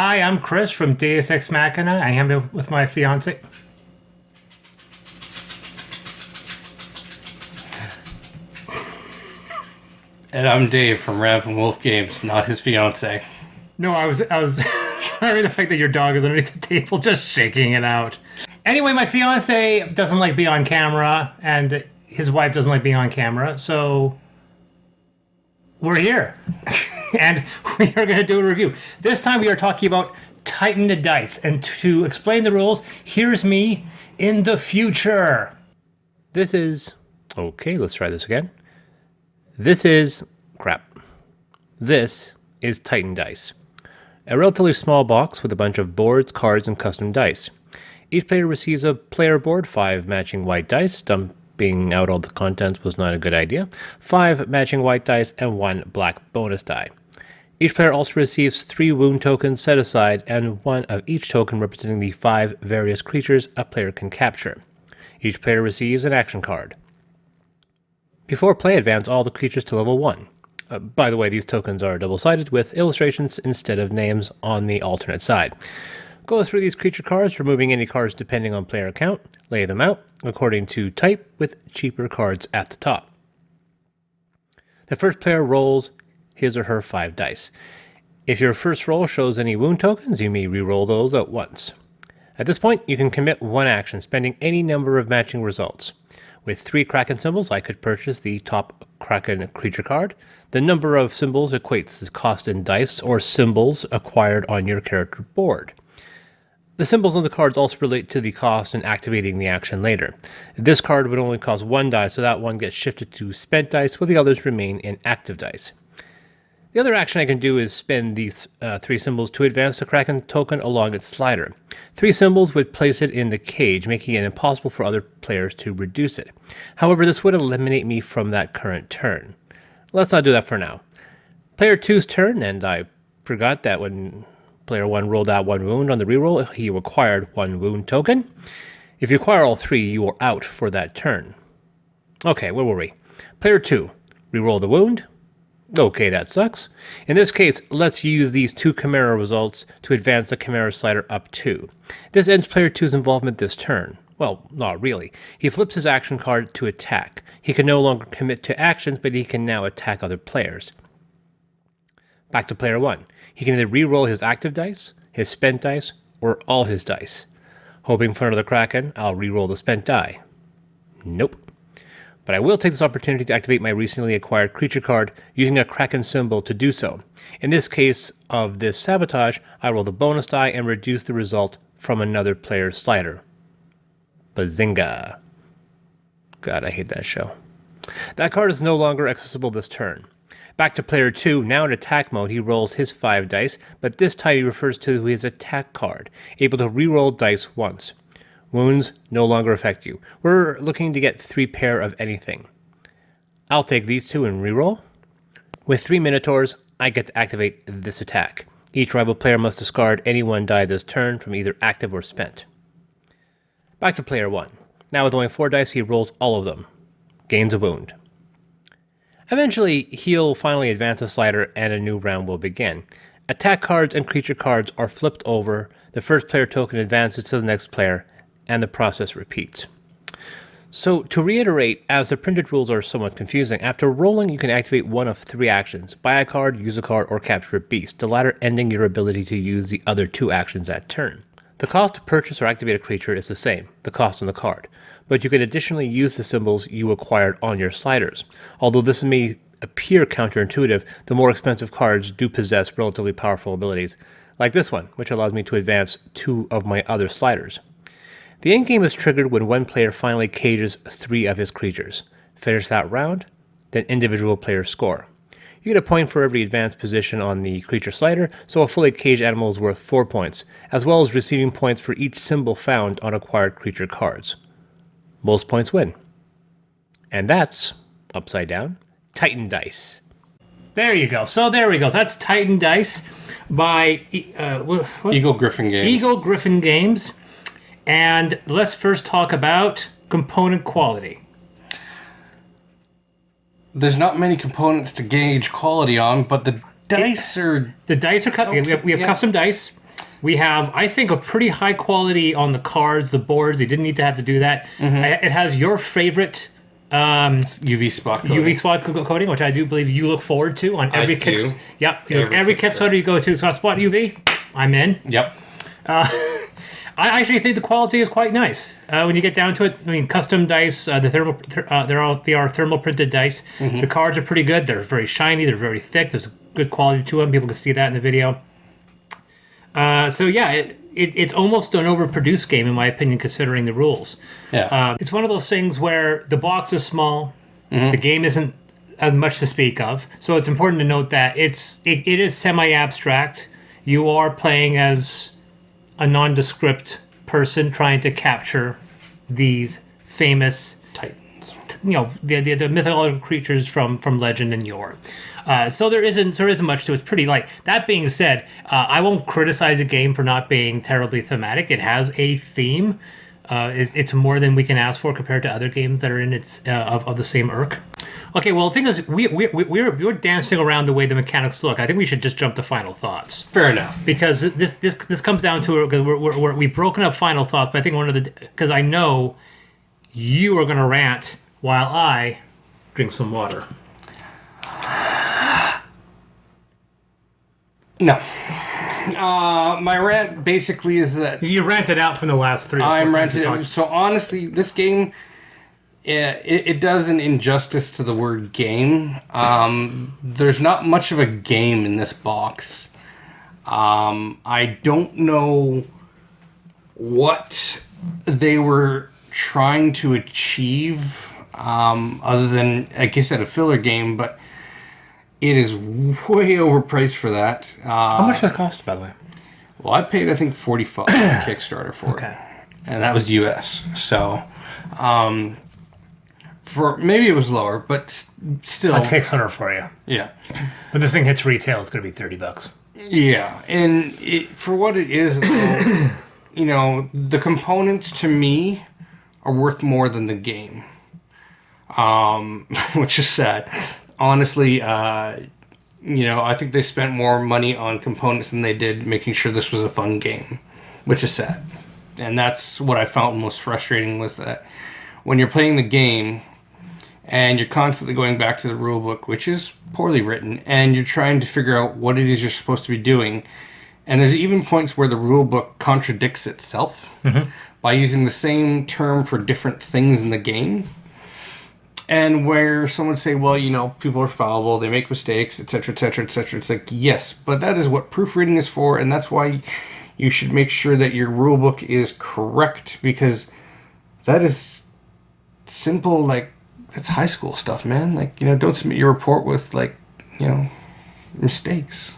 Hi, I'm Chris from Deus Ex Machina. I am here with my fiance. And I'm Dave from Rampant Wolf Games, not his fiance. No, I was sorry the fact that your dog is underneath the table just shaking it out. Anyway, my fiance doesn't like being on camera, and his wife doesn't like being on camera, so we're here. And we are going to do a review. This time we are talking about Titan the Dice. And to explain the rules, here's me in the future. This is... Okay, let's try this again. This is... Crap. This is Titan Dice. A relatively small box with a bunch of boards, cards, and custom dice. Each player receives a player board, 5 matching white dice. Dumping out all the contents was not a good idea. 5 matching white dice and 1 black bonus die. Each player also receives 3 wound tokens set aside and 1 of each token representing the 5 various creatures a player can capture. Each player receives an action card. Before play, advance all the creatures to level 1. By the way, these tokens are double-sided with illustrations instead of names on the alternate side. Go through these creature cards, removing any cards depending on player count. Lay them out according to type with cheaper cards at the top. The first player rolls his or her 5 dice. If your first roll shows any wound tokens, you may re-roll those at once. At this point, you can commit 1 action, spending any number of matching results. With 3 Kraken symbols, I could purchase the top Kraken creature card. The number of symbols equates the cost in dice or symbols acquired on your character board. The symbols on the cards also relate to the cost in activating the action later. This card would only cost 1 die, so that one gets shifted to spent dice, while the others remain in active dice. The other action I can do is spend these 3 symbols to advance the Kraken token along its slider. 3 symbols would place it in the cage, making it impossible for other players to reduce it. However, this would eliminate me from that current turn. Let's not do that for now. Player 2's turn, and I forgot that when player 1 rolled out 1 wound on the reroll, he acquired 1 wound token. If you acquire all 3, you are out for that turn. Okay, where were we? Player 2, reroll the wound. Okay, that sucks. In this case, let's use these 2 Chimera results to advance the Chimera slider up 2. This ends player 2's involvement this turn. Well, not really. He flips his action card to attack. He can no longer commit to actions, but he can now attack other players. Back to player 1. He can either re-roll his active dice, his spent dice, or all his dice. Hoping for another Kraken, I'll re-roll the spent die. Nope. But I will take this opportunity to activate my recently acquired creature card using a Kraken symbol to do so. In this case of this sabotage, I roll the bonus die and reduce the result from another player's slider. Bazinga. God, I hate that show. That card is no longer accessible this turn. Back to player 2, now in attack mode, he rolls his 5 dice, but this time he refers to his attack card, able to re-roll dice once. Wounds no longer affect you. We're looking to get 3 pair of anything. I'll take these 2 and reroll. With 3 Minotaurs, I get to activate this attack. Each rival player must discard any 1 die this turn from either active or spent. Back to player 1. Now with only 4 dice, he rolls all of them. Gains a wound. Eventually, he'll finally advance a slider and a new round will begin. Attack cards and creature cards are flipped over, the first player token advances to the next player, and the process repeats. So, to reiterate, as the printed rules are somewhat confusing, after rolling you can activate one of 3 actions: buy a card, use a card, or capture a beast, the latter ending your ability to use the other 2 actions that turn. The cost to purchase or activate a creature is the same, the cost on the card, but you can additionally use the symbols you acquired on your sliders. Although this may appear counterintuitive, the more expensive cards do possess relatively powerful abilities, like this one, which allows me to advance 2 of my other sliders. The endgame is triggered when one player finally cages 3 of his creatures. Finish that round, then individual players score. You get a point for every advanced position on the creature slider, so a fully caged animal is worth 4 points, as well as receiving points for each symbol found on acquired creature cards. Most points win. And that's, upside down, Titan Dice. There you go. So there we go. That's Titan Dice by Eagle-Gryphon Games. Eagle-Gryphon Games. And let's first talk about component quality. There's not many components to gauge quality on, but the dice are... The dice are... We have custom dice. We have, I think, a pretty high quality on the cards, the boards. They didn't need to have to do that. It has your favorite UV spot coating. UV spot coating, which I do believe you look forward to on every Kickstarter. Yep, every Kickstarter you go to. So spot UV, I'm in. Yep. I actually think the quality is quite nice when you get down to it. I mean, custom dice, they are thermal printed dice. The cards are pretty good. They're very shiny. They're very thick. There's good quality to them. People can see that in the video. So yeah, it's almost an overproduced game in my opinion, considering the rules. Yeah. It's one of those things where the box is small, the game isn't as much to speak of. So it's important to note that it is semi-abstract. You are playing as a nondescript person trying to capture these famous Titans. The mythological creatures from legend and yore. So there isn't much to it. It's pretty light. That being said, I won't criticize a game for not being terribly thematic. It has a theme. It's more than we can ask for compared to other games that are in its of the same ilk. Okay, well, the thing is, we're dancing around the way the mechanics look. I think we should just jump to final thoughts. Fair enough. Because this comes down to, because we've broken up final thoughts, but I think because I know you are going to rant while I drink some water. No. My rant basically is that... You ranted out from the last 3 or 4 I'm times ranted. So honestly, this game, it does an injustice to the word game. There's not much of a game in this box. I don't know what they were trying to achieve, other than, like I said, a filler game, but it is way overpriced for that. How much does it cost, by the way? Well, I paid, I think, $45 on Kickstarter for it. And that was US. So, for maybe it was lower, but still. That's Kickstarter for you. Yeah. When this thing hits retail, it's going to be $30. Yeah. And for what it is, the components to me are worth more than the game. Which is sad. Honestly, I think they spent more money on components than they did making sure this was a fun game, which is sad. And that's what I found most frustrating, was that when you're playing the game and you're constantly going back to the rulebook, which is poorly written, and you're trying to figure out what it is you're supposed to be doing, and there's even points where the rulebook contradicts itself by using the same term for different things in the game. And where someone would say, well, people are fallible, they make mistakes, etc., etc., etc. It's like, yes, but that is what proofreading is for, and that's why you should make sure that your rulebook is correct, because that is simple, that's high school stuff, man. Don't submit your report with, mistakes.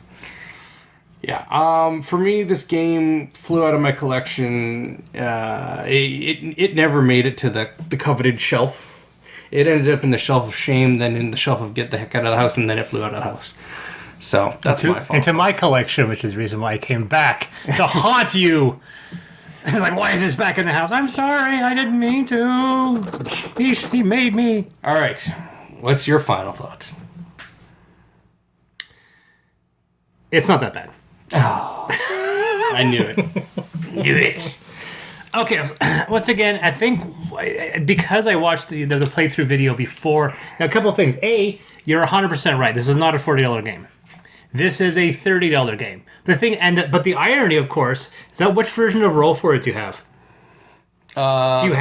Yeah, for me, this game flew out of my collection. It never made it to the coveted shelf. It ended up in the shelf of shame, then in the shelf of get the heck out of the house, and then it flew out of the house. So that's my fault. Into my collection, which is the reason why I came back to haunt you. Why is this back in the house? I'm sorry, I didn't mean to. He made me. All right, what's your final thoughts? It's not that bad. Oh, I knew it. Knew it. Okay, once again, I think because I watched the playthrough video before, now a couple of things. A, you're 100% right. This is not a $40 game. This is a $30 game. But the irony, of course, is that which version of Roll For It do you have? Do you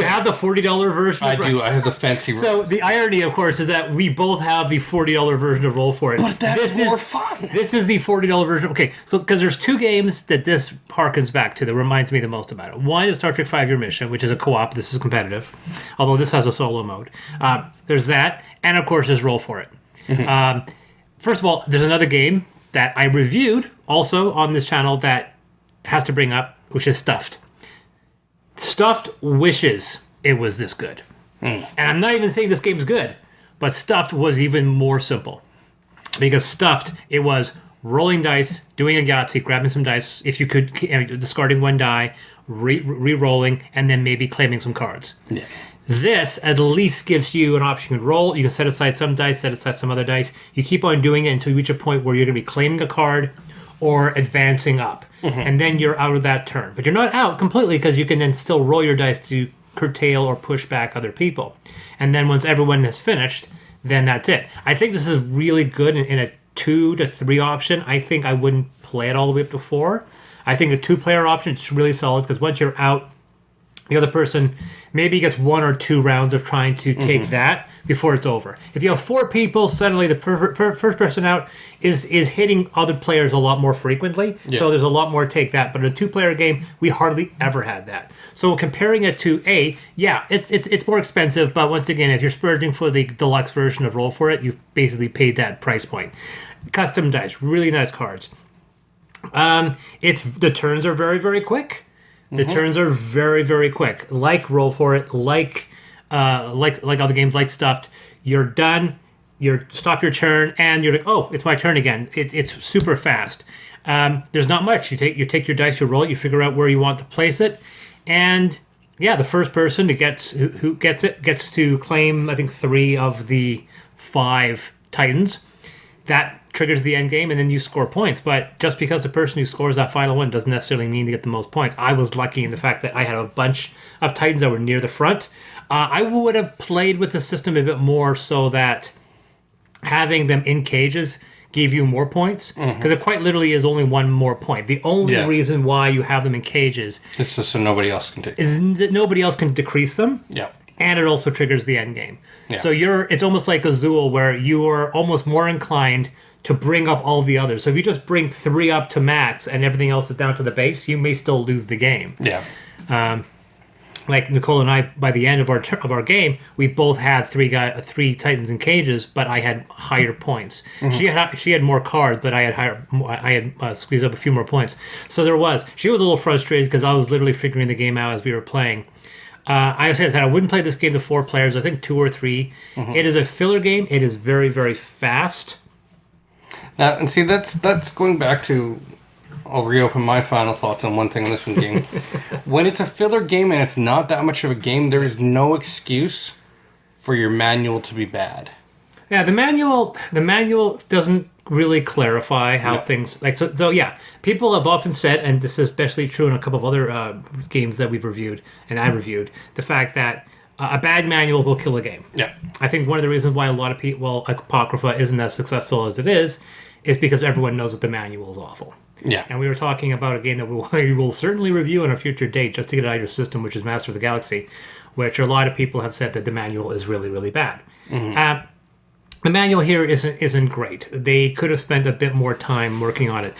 have the $40 version? I do. I have the fancy. So the irony, of course, is that we both have the $40 version of Roll For It. But that's more fun. This is the $40 version. Okay, so because there's 2 games that this harkens back to that reminds me the most about it. One is Star Trek 5 Year Mission, which is a co-op. This is competitive, although this has a solo mode. There's that, and of course there's Roll For It. First of all, there's another game that I reviewed also on this channel that has to bring up, which is Stuffed. Stuffed wishes it was this good. And I'm not even saying this game is good, but Stuffed was even more simple. Because Stuffed, it was rolling dice, doing a Yahtzee, grabbing some dice, if you could, discarding 1 die, re-rolling, and then maybe claiming some cards. Yeah. This at least gives you an option. You can roll, you can set aside some dice, set aside some other dice. You keep on doing it until you reach a point where you're going to be claiming a card, or advancing up. And then you're out of that turn. But you're not out completely because you can then still roll your dice to curtail or push back other people. And then once everyone has finished, then that's it. I think this is really good in a 2 to 3 option. I think I wouldn't play it all the way up to 4. I think a 2-player option is really solid because once you're out, the other person maybe gets 1 or 2 rounds of trying to take that before it's over. If you have 4 people, suddenly the first person out is hitting other players a lot more frequently. Yeah. So there's a lot more take that. But in a 2-player game, we hardly ever had that. So comparing it to it's more expensive. But once again, if you're splurging for the deluxe version of Roll For It, you've basically paid that price point. Custom dice, really nice cards. The turns are very, very quick. The turns are very, very quick. Like Roll For It, like other games, like Stuffed. You're done. You stop your turn, and you're like, oh, it's my turn again. It's super fast. There's not much. You take your dice, you roll it, you figure out where you want to place it, and the first person who gets it gets to claim, I think, 3 of the 5 Titans. That triggers the end game, and then you score points. But just because the person who scores that final one doesn't necessarily mean to get the most points. I was lucky in the fact that I had a bunch of Titans that were near the front. I would have played with the system a bit more so that having them in cages gave you more points, because it quite literally is only 1 more point. The only reason why you have them in cages is just so nobody else can take is that nobody else can decrease them. Yeah. And it also triggers the end game. Yeah. So it's almost like Azul, where you are almost more inclined to bring up all the others. So if you just bring 3 up to max and everything else is down to the base, you may still lose the game. Yeah. Like Nicole and I, by the end of our game, we both had 3 Titans in cages, but I had higher points. She had more cards, but I had squeezed up a few more points. So she was a little frustrated because I was literally figuring the game out as we were playing. I said I wouldn't play this game to 4 players. I think 2 or 3. It is a filler game. It is very, very fast. Now, and see, that's going back to... I'll reopen my final thoughts on one thing in this one game. When it's a filler game and it's not that much of a game, there is no excuse for your manual to be bad. Yeah, the manual doesn't really clarify how things like so yeah, people have often said, and this is especially true in a couple of other games that we've reviewed and I reviewed, the fact that a bad manual will kill a game. Yeah. I think one of the reasons why a lot of people, Apocrypha isn't as successful as it is because everyone knows that the manual is awful. Yeah. And we were talking about a game that we will certainly review on a future date just to get it out of your system, which is Master of the Galaxy, which a lot of people have said that the manual is really, really bad. The manual here isn't great. They could have spent a bit more time working on it.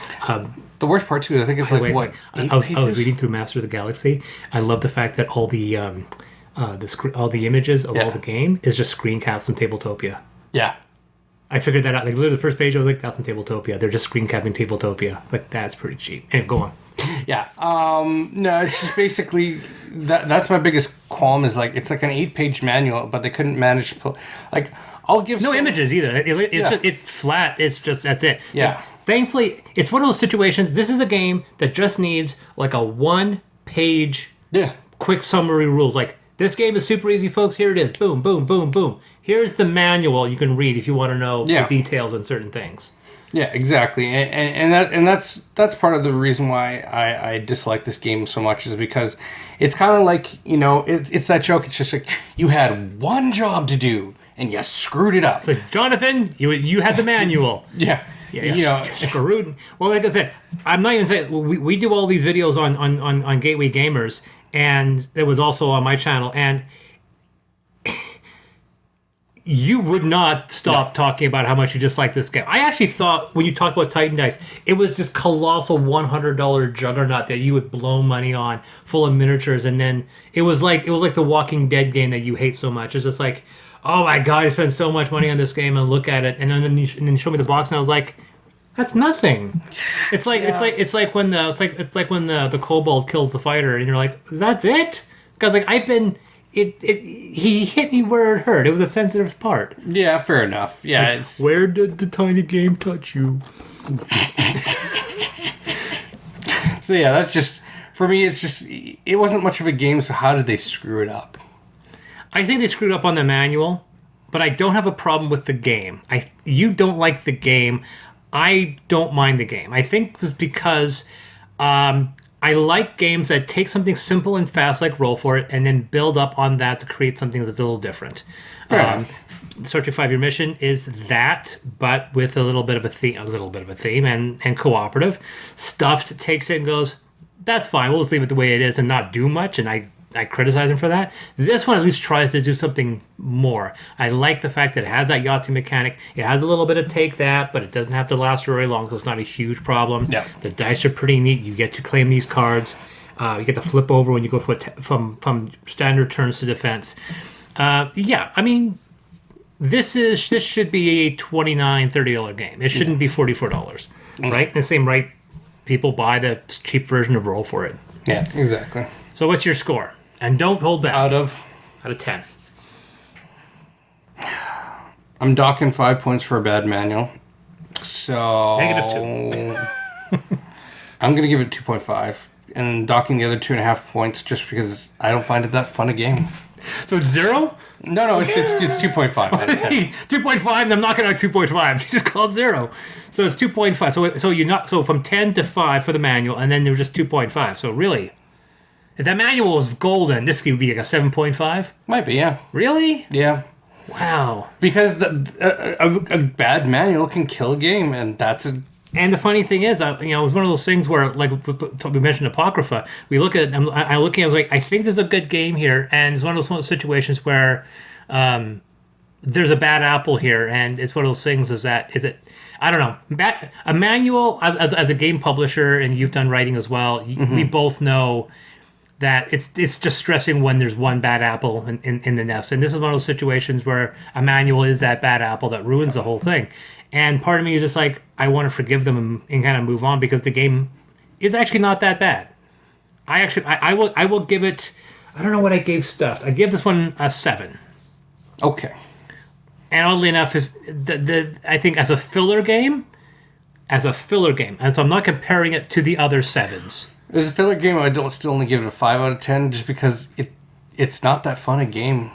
The worst part, too, I think it's like, what, 8 pages? I was reading through Master of the Galaxy. I love the fact that all the images of all the game is just screen caps and Tabletopia. Yeah. I figured that out. Like, literally the first page, I was like, that's in Tabletopia. They're just screen capping Tabletopia. Like, that's pretty cheap. Anyway, go on. Yeah. No, it's just basically... That's my biggest qualm is, like, it's like an 8-page manual, but they couldn't manage to... Like, I'll give... No images either. It's flat. It's just... That's it. Yeah. Like, thankfully, it's one of those situations... This is a game that just needs, like, a 1-page... quick summary rules. Like, this game is super easy, folks. Here it is. Boom, boom, boom, boom. Here's the manual you can read if you want to know the details on certain things. Yeah, exactly. And that's part of the reason why I dislike this game so much is because it's kind of like, it's that joke. It's just like, you had one job to do and you screwed it up. So, Jonathan, you had the manual. Yeah. Yeah, screwed. Well, like I said, I'm not even saying... We do all these videos on Gateway Gamers, and it was also on my channel, and you would not stop talking about how much you dislike this game. I actually thought, when you talked about Titan Dice, it was this colossal $100 juggernaut that you would blow money on, full of miniatures, and then it was like the Walking Dead game that you hate so much. It's just like, oh my god, I spent so much money on this game, and look at it, and then you show me the box, and I was like, that's nothing. It's like when the kobold kills the fighter, and you're like, that's it? Because like he hit me where it hurt. It was a sensitive part. Yeah, fair enough. Yeah. Like, where did the tiny game touch you? So yeah, that's just for me. It's just it wasn't much of a game. So how did they screw it up? I think they screwed up on the manual, but I don't have a problem with the game. You don't like the game. I don't mind the game. I think this is because I like games that take something simple and fast, like Roll For It, and then build up on that to create something that's a little different. Searching 5-Year Mission is that, but with a little bit of a theme, and cooperative. Stuffed takes it and goes, that's fine. We'll just leave it the way it is and not do much. And I criticize him for that. This one at least tries to do something more. I like the fact that it has that Yahtzee mechanic. It has a little bit of take that, but it doesn't have to last very long, so it's not a huge problem. Yeah. The dice are pretty neat. You get to claim these cards. You get to flip over when you go from standard turns to defense. Yeah, I mean, this should be a $29, $30 game. It shouldn't be $44, right? The same right. People buy the cheap version of Roll For It. Yeah, exactly. So what's your score? And don't hold back. Out of 10. I'm docking 5 points for a bad manual. So -2. I'm going to give it 2.5. And docking the other 2.5 points just because I don't find it that fun a game. So it's 0? No, it's 2.5 out of 10. 2.5, and I'm knocking out 2.5. So you just called 0. So it's 2.5. So from 10 to 5 for the manual, and then there was just 2.5. So really, if that manual was golden, this would be like a 7.5? Might be, yeah. Really? Yeah. Wow. Because a bad manual can kill a game, and that's a... And the funny thing is, it was one of those things where, like we mentioned Apocrypha, we look at it, I look at it, I was like, I think there's a good game here, and it's one of those situations where there's a bad apple here, and it's one of those things is it, I don't know, a manual, as a game publisher, and you've done writing as well, we both know that it's just stressing when there's one bad apple in the nest, and this is one of those situations where a manual is that bad apple that ruins the whole thing. And part of me is just like, I want to forgive them and kind of move on because the game is actually not that bad. I will give it, I don't know what I gave Stuffed. I give this one a 7. Okay. And oddly enough, is I think as a filler game, and so I'm not comparing it to the other 7s. As a filler game, I don't still only give it a 5 out of 10 just because it's not that fun a game.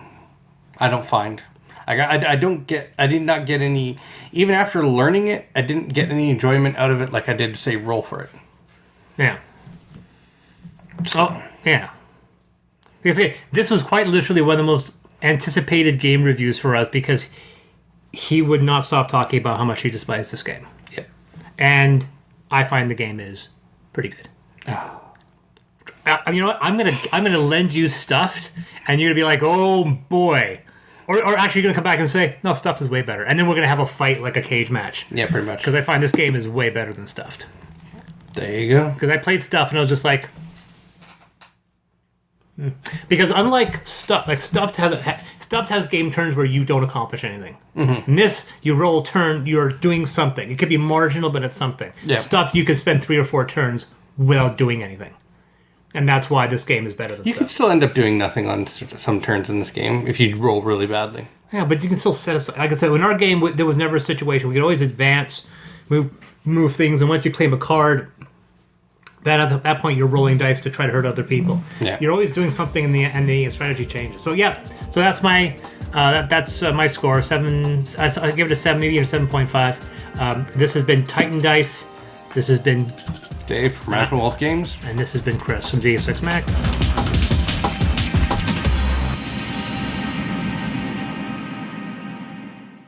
I don't find. I did not get any, even after learning it, I didn't get any enjoyment out of it like I did, say, Roll For It. Yeah. So, yeah. Because this was quite literally one of the most anticipated game reviews for us because he would not stop talking about how much he despised this game. Yep. And I find the game is pretty good. You know what? I'm gonna lend you Stuffed, and you're gonna be like, oh boy. Or actually, you're going to come back and say, no, Stuffed is way better. And then we're going to have a fight like a cage match. Yeah, pretty much. Because I find this game is way better than Stuffed. There you go. Because I played Stuffed and I was just like... Because unlike Stuffed has game turns where you don't accomplish anything. Mm-hmm. In this, you roll a turn, you're doing something. It could be marginal, but it's something. Yeah. Stuffed, you can spend 3 or 4 turns without doing anything. And that's why this game is better than You Stuffed. could still end up doing nothing on some turns in this game if you roll really badly. Yeah, but you can still set aside. Like I said, in our game, there was never a situation. We could always advance, move things, and once you claim a card, then at that point you're rolling dice to try to hurt other people. Yeah. You're always doing something, and the strategy changes. So yeah, so that's my my score. 7. I give it a 7, maybe a 7.5. This has been Titan Dice. This has been Dave from Mac and Wolf Games. And this has been Chris from VS6 Mac.